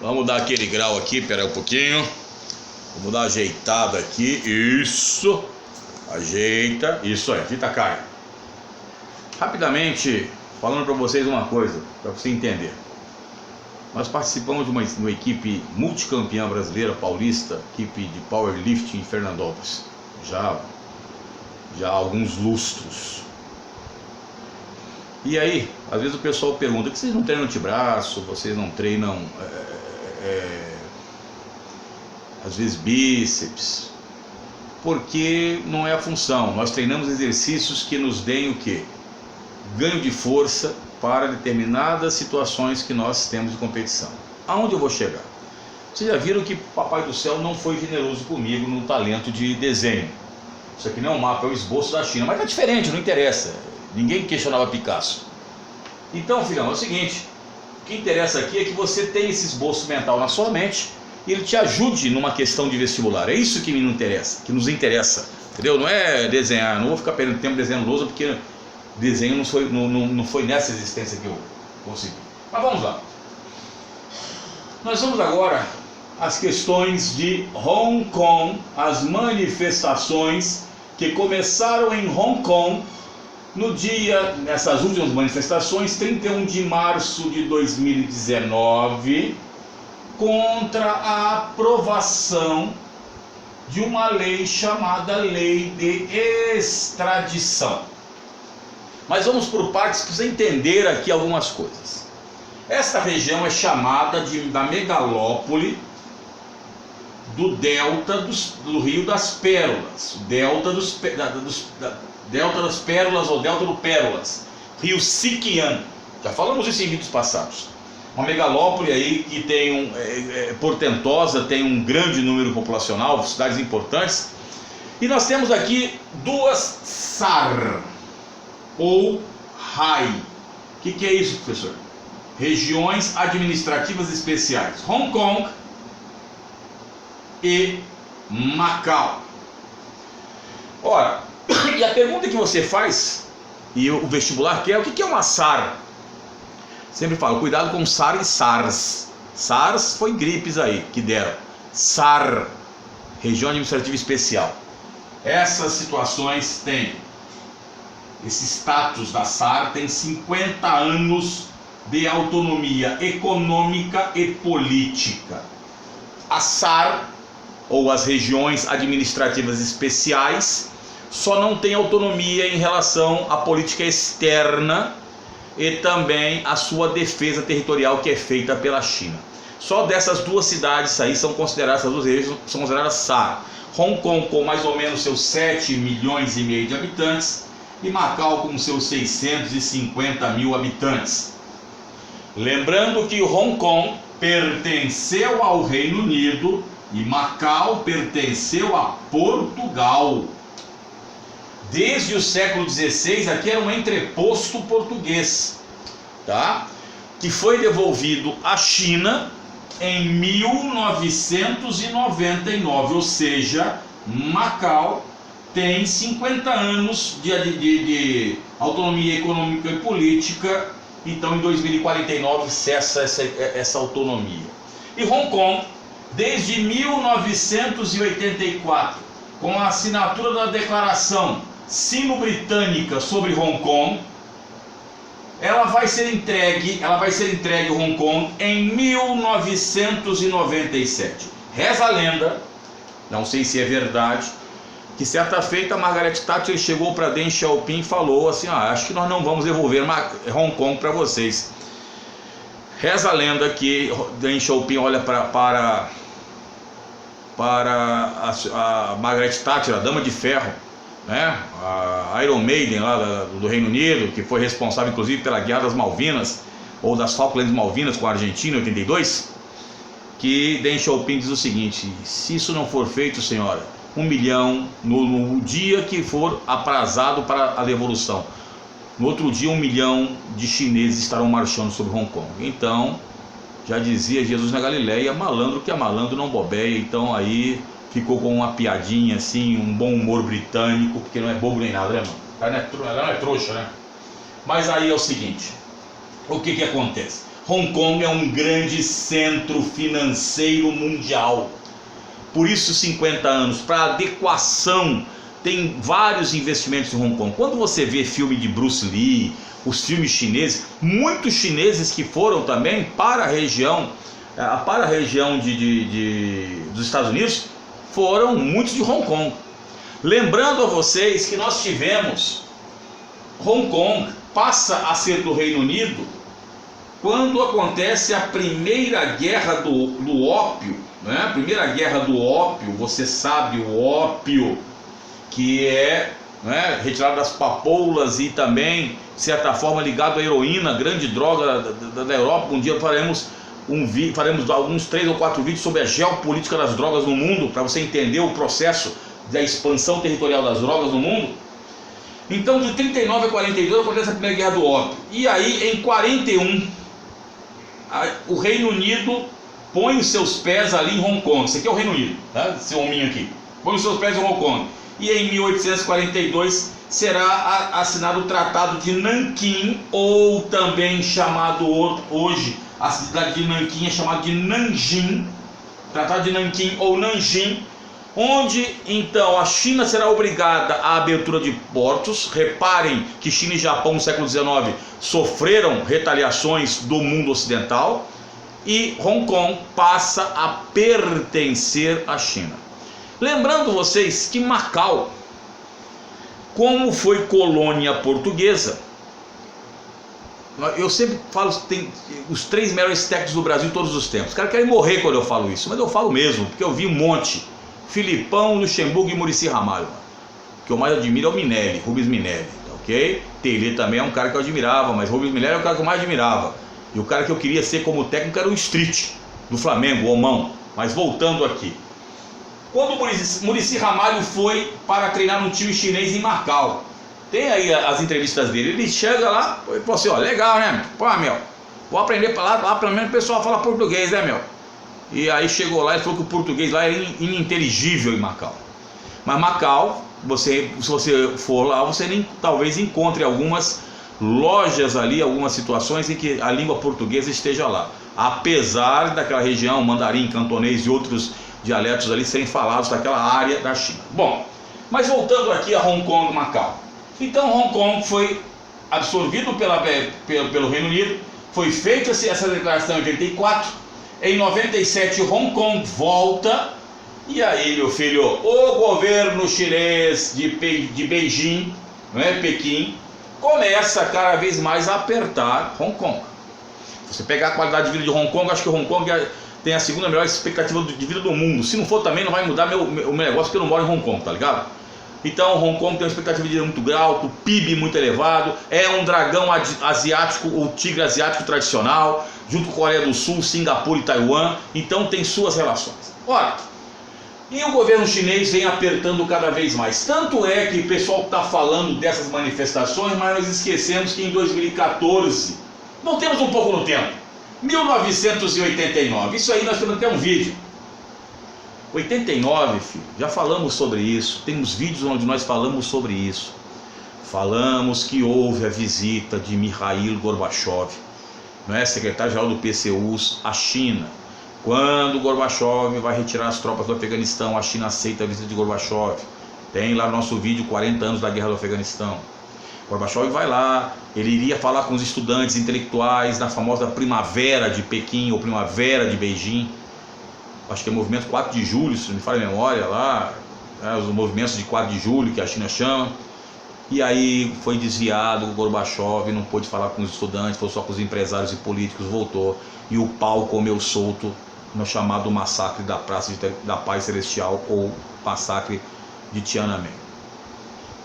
Vamos dar aquele grau aqui, pera aí um pouquinho. Vamos dar uma ajeitada aqui. Isso. Ajeita. Isso aí, fita cai. Rapidamente, falando para vocês uma coisa, para você entender. Nós participamos de uma equipe multicampeã brasileira, paulista, equipe de powerlifting em Fernandópolis. Já há alguns lustros. E aí, às vezes o pessoal pergunta: que vocês não treinam antebraço, vocês não treinam às vezes bíceps? Porque não é a função. Nós treinamos exercícios que nos deem o quê? Ganho de força para determinadas situações que nós temos de competição. Aonde eu vou chegar? Vocês já viram que Papai do Céu não foi generoso comigo no talento de desenho. Isso aqui não é um mapa, é o esboço da China, mas é diferente, não interessa. Ninguém questionava Picasso. Então, filhão, é o seguinte: o que interessa aqui é que você tenha esse esboço mental na sua mente e ele te ajude numa questão de vestibular. É isso que nos interessa, entendeu? Não é desenhar, não vou ficar perdendo tempo desenhando lousa, porque desenho não foi nessa existência que eu consegui. Mas vamos lá. Nós vamos agora às questões de Hong Kong, as manifestações que começaram em Hong Kong nessas últimas manifestações, 31 de março de 2019, contra a aprovação de uma lei chamada Lei de Extradição. Mas vamos por partes para você entender aqui algumas coisas. Esta região é chamada da megalópole do delta do Rio das Pérolas, delta das Pérolas ou delta do Pérolas, Rio Siquian. Já falamos isso em vídeos passados. Uma megalópole aí que tem portentosa, tem um grande número populacional, cidades importantes. E nós temos aqui duas SAR ou RAI. O que é isso, professor? Regiões Administrativas Especiais, Hong Kong e Macau. Ora, e a pergunta que você faz, e o vestibular quer, o que é uma SAR? Sempre falo, cuidado com SAR e SARS. SARS foi gripes aí que deram. SAR, Região Administrativa Especial. Essas situações têm, esse status da SAR tem 50 anos de autonomia econômica e política. A SAR, ou as Regiões Administrativas Especiais, só não tem autonomia em relação à política externa e também a sua defesa territorial, que é feita pela China. Só dessas duas cidades aí são consideradas, essas duas regiões são consideradas SAR. Hong Kong com mais ou menos seus 7,5 milhões de habitantes e Macau com seus 650 mil habitantes. Lembrando que Hong Kong pertenceu ao Reino Unido e Macau pertenceu a Portugal. Desde o século XVI, aqui era um entreposto português, tá? Que foi devolvido à China em 1999, ou seja, Macau tem 50 anos de autonomia econômica e política. Então em 2049 cessa essa autonomia. E Hong Kong, desde 1984, com a assinatura da Declaração Sino-Britânica sobre Hong Kong, ela vai ser entregue Hong Kong em 1997. Reza a lenda, não sei se é verdade, que certa feita a Margaret Thatcher chegou para Deng Xiaoping e falou assim: acho que nós não vamos devolver Hong Kong para vocês. Reza a lenda que Deng Xiaoping olha para a Margaret Thatcher, a Dama de Ferro, né? A Iron Maiden lá do Reino Unido, que foi responsável inclusive pela Guerra das Malvinas, ou das Falklands Malvinas com a Argentina em 82, que Deng Xiaoping diz o seguinte: se isso não for feito, senhora, 1 milhão, no dia que for aprazado para a devolução, no outro dia 1 milhão de chineses estarão marchando sobre Hong Kong. Então, já dizia Jesus na Galileia, malandro que é malandro não bobeia. Então aí ficou com uma piadinha assim, um bom humor britânico, porque não é bobo nem nada, né, mano? Ela não é trouxa, né? Mas aí é o seguinte, o que acontece? Hong Kong é um grande centro financeiro mundial. Por isso 50 anos, para adequação, tem vários investimentos em Hong Kong. Quando você vê filme de Bruce Lee, os filmes chineses, muitos chineses que foram também para a região dos Estados Unidos, foram muitos de Hong Kong. Lembrando a vocês que nós tivemos Hong Kong passa a ser do Reino Unido quando acontece a primeira guerra do ópio, né? A primeira guerra do ópio, você sabe, o ópio que é, né, retirado das papoulas e também, de certa forma, ligado à heroína, grande droga da Europa. Um dia faremos alguns 3 ou 4 vídeos sobre a geopolítica das drogas no mundo, para você entender o processo da expansão territorial das drogas no mundo. Então, de 39 a 42 acontece a primeira guerra do ópio. E aí, em 41, o Reino Unido põe os seus pés ali em Hong Kong. Esse aqui é o Reino Unido, tá? Esse hominho aqui. Põe os seus pés em Hong Kong. E em 1842 será assinado o Tratado de Nanquim, ou também chamado hoje, a cidade de Nanquim é chamada de Nanjing. Tratado de Nanquim ou Nanjing, onde então a China será obrigada à abertura de portos. Reparem que China e Japão no século XIX sofreram retaliações do mundo ocidental, e Hong Kong passa a pertencer à China. Lembrando vocês que Macau, como foi colônia portuguesa, eu sempre falo que tem os 3 melhores técnicos do Brasil de todos os tempos. Os caras querem morrer quando eu falo isso, mas eu falo mesmo, porque eu vi um monte. Filipão, Luxemburgo e Muricy Ramalho. O que eu mais admiro é o Minelli, Rubens Minelli, ok? Telê também é um cara que eu admirava, mas Rubens Minelli é o cara que eu mais admirava. E o cara que eu queria ser como técnico era o Street, do Flamengo, o Omão. Mas voltando aqui. Quando o Muricy Ramalho foi para treinar um time chinês em Macau, tem aí as entrevistas dele, ele chega lá e fala assim, ó, legal, né, pô, meu, vou aprender lá pelo menos o pessoal fala português, né, meu? E aí chegou lá e falou que o português lá era ininteligível em Macau. Mas Macau, se você for lá, você talvez encontre algumas lojas ali, algumas situações em que a língua portuguesa esteja lá, apesar daquela região, mandarim, cantonês e outros dialetos ali serem falados daquela área da China. Bom, mas voltando aqui a Hong Kong e Macau. Então Hong Kong foi absorvido pelo Reino Unido, foi feita essa declaração em 84, em 97 Hong Kong volta, e aí, meu filho, o governo chinês de Beijing, não é, Pequim, começa cada vez mais a apertar Hong Kong. Se você pegar a qualidade de vida de Hong Kong, acho que Hong Kong tem a segunda melhor expectativa de vida do mundo. Se não for também, não vai mudar o meu negócio, porque eu não moro em Hong Kong, tá ligado? Então Hong Kong tem uma expectativa de vida muito alta, PIB muito elevado, é um dragão asiático, ou tigre asiático tradicional, junto com a Coreia do Sul, Singapura e Taiwan, então tem suas relações. Ora, e o governo chinês vem apertando cada vez mais. Tanto é que o pessoal está falando dessas manifestações, mas nós esquecemos que em 2014, voltemos um pouco no tempo, 1989, isso aí nós temos até um vídeo. 89, filho, já falamos sobre isso, temos vídeos onde nós falamos sobre isso. Falamos que houve a visita de Mikhail Gorbachev, não é, secretário-geral do PCUS, à China. Quando Gorbachev vai retirar as tropas do Afeganistão, a China aceita a visita de Gorbachev. Tem lá no nosso vídeo 40 anos da guerra do Afeganistão. Gorbachev vai lá, ele iria falar com os estudantes intelectuais na famosa primavera de Pequim ou primavera de Beijing. Acho que é o movimento 4 de julho, se não me falha a memória lá, né, os movimentos de 4 de julho que a China chama. E aí foi desviado, o Gorbachev não pôde falar com os estudantes, foi só com os empresários e políticos, voltou. E o pau comeu solto no chamado massacre da Praça da Paz Celestial, ou massacre de Tiananmen.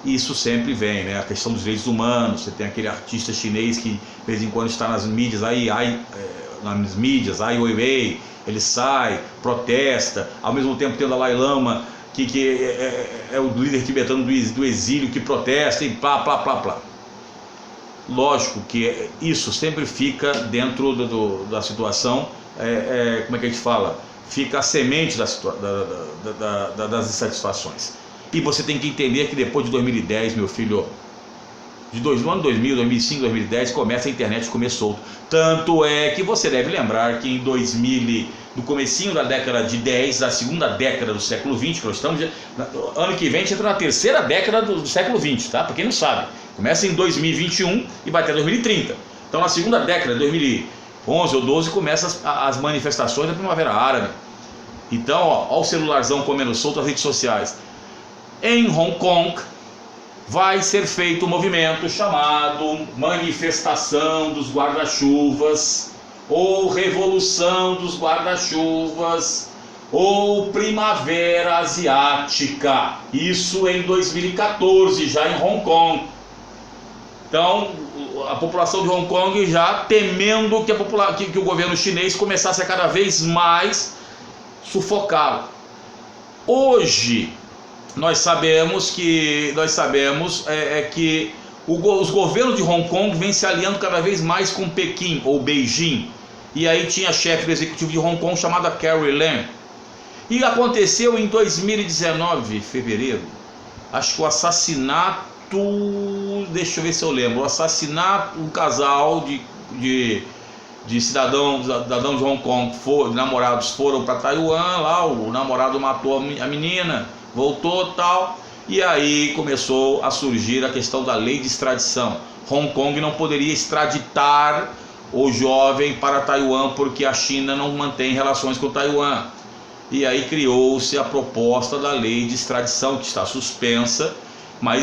Isso sempre vem, né? A questão dos direitos humanos. Você tem aquele artista chinês que de vez em quando está nas mídias, Ai Weiwei, ele sai, protesta, ao mesmo tempo tem o Dalai Lama, que é o líder tibetano do exílio, que protesta e plá. Lógico que isso sempre fica dentro da situação, como é que a gente fala? Fica a semente das insatisfações. E você tem que entender que depois de 2010, meu filho, no ano 2000, 2005, 2010, começa a internet comer solto. Tanto é que você deve lembrar que em 2000, no comecinho da década de 10, da segunda década do século 20, que nós estamos, ano que vem a gente entra na terceira década do século 20, tá? Para quem não sabe, começa em 2021 e vai até 2030. Então na segunda década, 2011 ou 12, começam as manifestações da Primavera Árabe. Então, ó o celularzão comendo solto, as redes sociais. Em Hong Kong vai ser feito um movimento chamado Manifestação dos Guarda-Chuvas, ou Revolução dos Guarda-Chuvas, ou Primavera Asiática. Isso em 2014, já em Hong Kong. Então, a população de Hong Kong já temendo que o governo chinês começasse a cada vez mais sufocá-lo. Hoje nós sabemos que os governos de Hong Kong vêm se aliando cada vez mais com Pequim ou Beijing. E aí tinha a chefe do executivo de Hong Kong chamada Carrie Lam. E aconteceu em 2019, fevereiro, acho que o assassinato, deixa eu ver se eu lembro, um casal de cidadãos de Hong Kong, namorados foram para Taiwan, lá o namorado matou a menina, voltou tal, e aí começou a surgir a questão da lei de extradição. Hong Kong não poderia extraditar o jovem para Taiwan porque a China não mantém relações com Taiwan. E aí criou-se a proposta da lei de extradição, que está suspensa,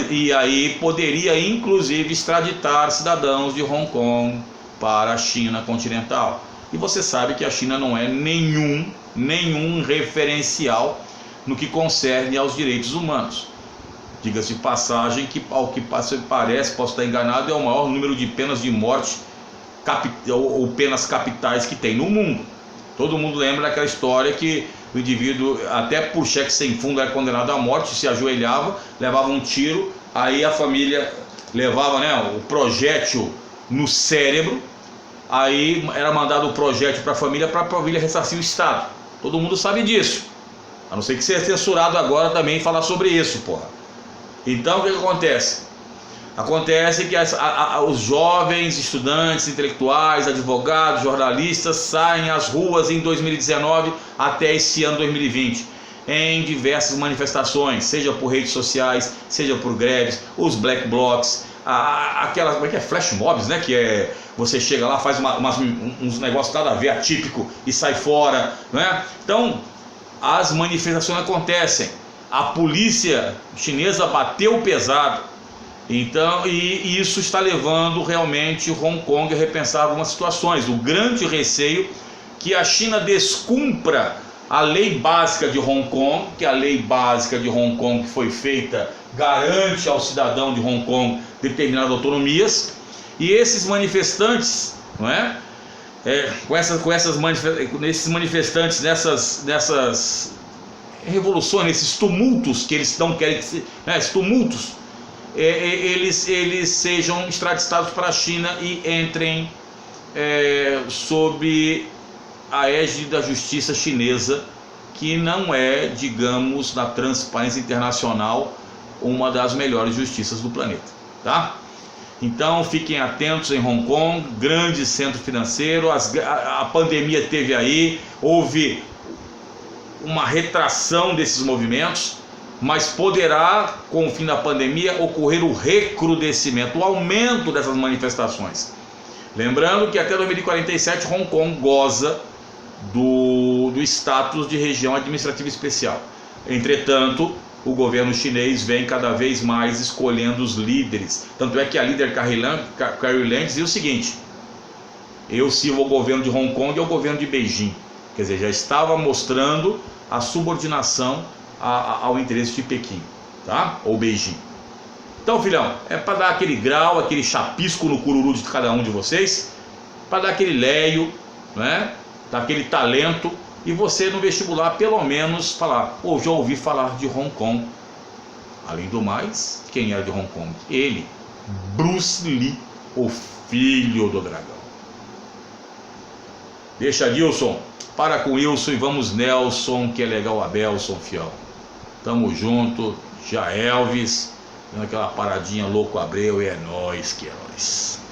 e aí poderia inclusive extraditar cidadãos de Hong Kong para a China continental. E você sabe que a China não é nenhum referencial no que concerne aos direitos humanos. Diga-se de passagem que, ao que parece, posso estar enganado, é o maior número de penas de morte ou penas capitais que tem no mundo. Todo mundo lembra daquela história que o indivíduo, até por cheque sem fundo, era condenado à morte, se ajoelhava, levava um tiro, aí a família levava, né, o projétil no cérebro, aí era mandado o projétil para a família ressarcir o Estado. Todo mundo sabe disso, a não ser que seja censurado agora também e falar sobre isso, porra. Então o que acontece? Acontece que os jovens estudantes, intelectuais, advogados, jornalistas saem às ruas em 2019 até esse ano 2020 em diversas manifestações, seja por redes sociais, seja por greves, os black blocs, aquelas, como é que é, flash mobs, né, que é, você chega lá, faz uns negócios nada a ver, atípico, e sai fora, né? Então as manifestações acontecem, a polícia chinesa bateu pesado. Então, e isso está levando realmente Hong Kong a repensar algumas situações. O grande receio que a China descumpra a lei básica de Hong Kong, que a lei básica de Hong Kong que foi feita garante ao cidadão de Hong Kong determinadas autonomias, e esses manifestantes, não é? Esses manifestantes nessas revoluções, nesses tumultos que eles não querem, né, esses tumultos, eles sejam extraditados para a China e entrem sob a égide da justiça chinesa, que não é, digamos, na transparência internacional, uma das melhores justiças do planeta, tá? Então fiquem atentos em Hong Kong, grande centro financeiro, a pandemia teve aí, houve uma retração desses movimentos, mas poderá, com o fim da pandemia, ocorrer o recrudescimento, o aumento dessas manifestações. Lembrando que até 2047 Hong Kong goza do status de região administrativa especial. Entretanto, o governo chinês vem cada vez mais escolhendo os líderes. Tanto é que a líder Carrie Lam dizia o seguinte: eu sirvo ao governo de Hong Kong e ao governo de Beijing. Quer dizer, já estava mostrando a subordinação ao interesse de Pequim, tá? Ou Beijing. Então, filhão, é para dar aquele grau, aquele chapisco no cururu de cada um de vocês, para dar aquele leio, né? Dar aquele talento, e você no vestibular pelo menos falar: pô, já ouvi falar de Hong Kong. Além do mais, quem era de Hong Kong? Ele, Bruce Lee, o filho do dragão. Deixa Dilson, para com Wilson e vamos Nelson, que é legal, Abelson, fiel. Tamo junto, já Elvis. dando aquela paradinha louco Abreu, e é nóis que é nóis.